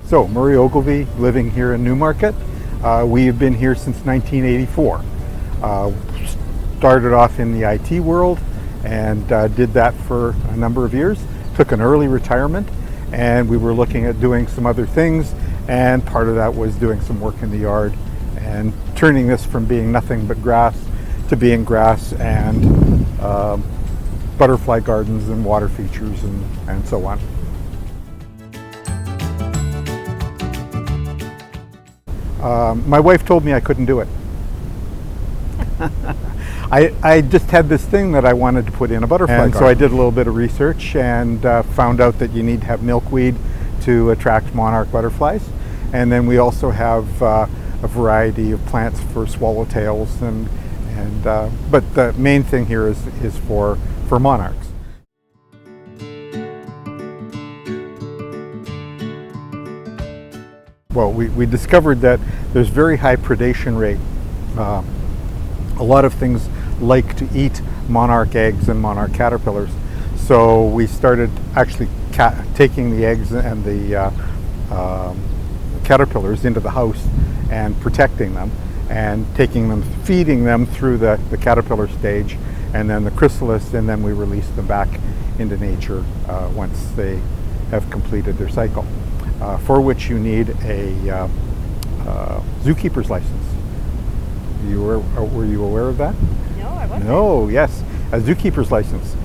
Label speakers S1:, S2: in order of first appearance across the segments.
S1: So, Murray Ogilvie, living here in Newmarket. We have been here since 1984. Started off in the IT world and did that for a number of years. Took an early retirement, and we were looking at doing some other things, and part of that was doing some work in the yard and turning this from being nothing but grass to being grass and butterfly gardens and water features and so on. My wife told me I couldn't do it. I just had this thing that I wanted to put in a butterfly garden. So I did a little bit of research and found out that you need to have milkweed to attract monarch butterflies. And then we also have a variety of plants for swallowtails, but the main thing here is for monarchs. Well, we discovered that there's very high predation rate. A lot of things like to eat monarch eggs and monarch caterpillars. So we started actually taking the eggs and the caterpillars into the house and protecting them and feeding them through the caterpillar stage and then the chrysalis, and then we release them back into nature once they have completed their cycle, for which you need a zookeeper's license. Were you aware of that?
S2: No, I wasn't.
S1: No, yes, a zookeeper's license.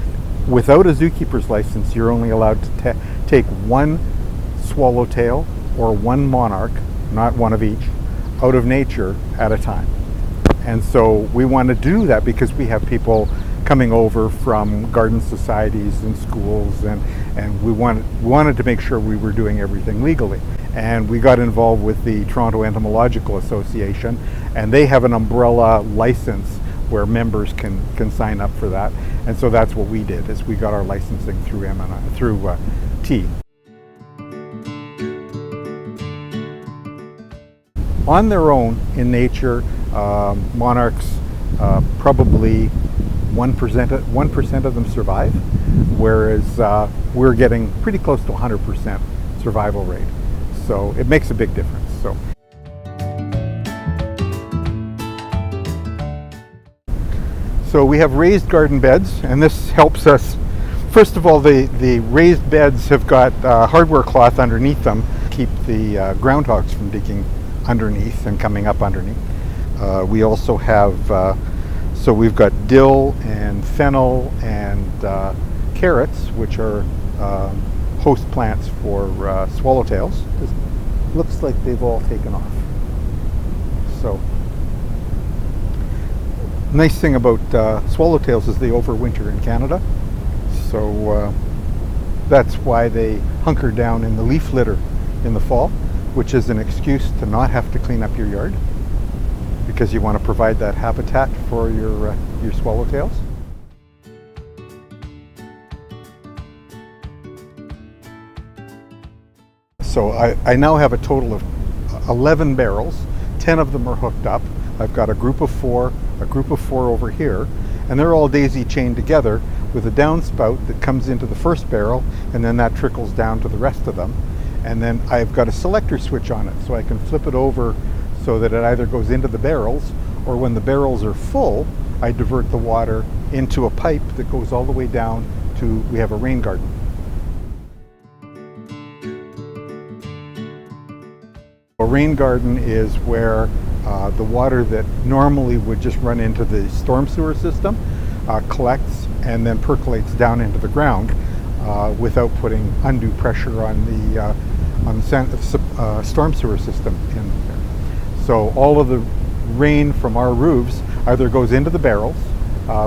S1: Without a zookeeper's license, you're only allowed to take one swallowtail or one monarch, not one of each, out of nature at a time. And so we want to do that because we have people coming over from garden societies and schools, and we wanted to make sure we were doing everything legally. And we got involved with the Toronto Entomological Association, and they have an umbrella license where members can sign up for that. And so that's what we did, is we got our licensing through T. On their own in nature, monarchs, probably 1% of them survive, whereas we're getting pretty close to 100% survival rate. So it makes a big difference. So we have raised garden beds, and this helps us. First of all, the raised beds have got hardware cloth underneath them, keep the groundhogs from digging underneath and coming up underneath. We also have, so we've got dill and fennel and carrots, which are host plants for swallowtails. It looks like they've all taken off. So, nice thing about swallowtails is they overwinter in Canada. So that's why they hunker down in the leaf litter in the fall, which is an excuse to not have to clean up your yard, because you want to provide that habitat for your swallowtails. So I now have a total of 11 barrels. 10 of them are hooked up. I've got a group of four over here, and they're all daisy chained together with a downspout that comes into the first barrel, and then that trickles down to the rest of them. And then I've got a selector switch on it, so I can flip it over so that it either goes into the barrels, or when the barrels are full, I divert the water into a pipe that goes all the way down to, we have a rain garden. A rain garden is where the water that normally would just run into the storm sewer system collects and then percolates down into the ground without putting undue pressure on the storm sewer system in there. So all of the rain from our roofs either goes into the barrels,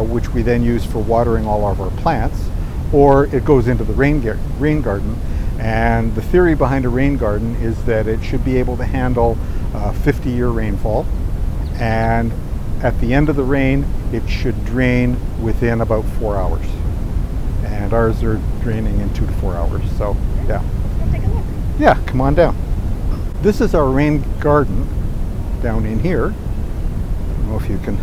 S1: which we then use for watering all of our plants, or it goes into the rain garden. And the theory behind a rain garden is that it should be able to handle 50-year rainfall, and at the end of the rain it should drain within about 4 hours, and ours are draining in 2 to 4 hours. So yeah,
S2: Let's take a look.
S1: Yeah, come on down. This is our rain garden down in here. I don't know if you can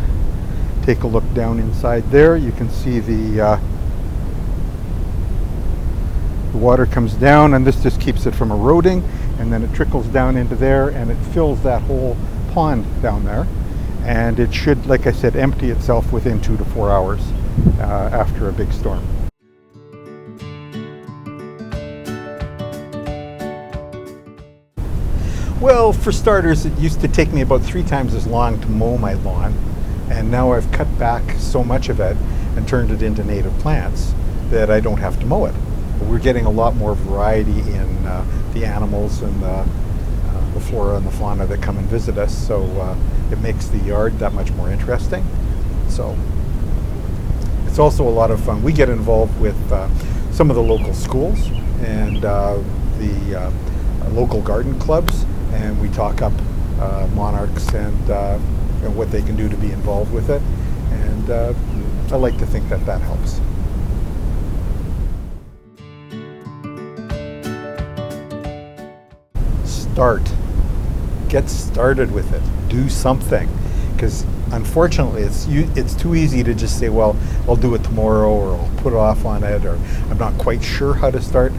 S1: take a look down inside there. You can see the water comes down, and this just keeps it from eroding. and then it trickles down into there, and it fills that whole pond down there. And it should, like I said, empty itself within 2 to 4 hours after a big storm. Well, for starters, it used to take me about 3 times as long to mow my lawn, and now I've cut back so much of it and turned it into native plants that I don't have to mow it. We're getting a lot more variety in the animals and the flora and the fauna that come and visit us, so it makes the yard that much more interesting. So it's also a lot of fun. We get involved with some of the local schools and the local garden clubs, and we talk up monarchs and what they can do to be involved with it, and I like to think that that helps. Get started with it. Do something, because unfortunately it's too easy to just say, well, I'll do it tomorrow, or I'll put off on it, or I'm not quite sure how to start.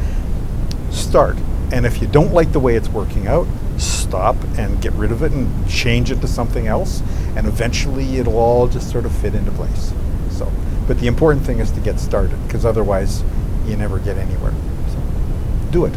S1: Start, and if you don't like the way it's working out, stop and get rid of it and change it to something else, and eventually it'll all just sort of fit into place. So, but the important thing is to get started, because otherwise you never get anywhere. So do it.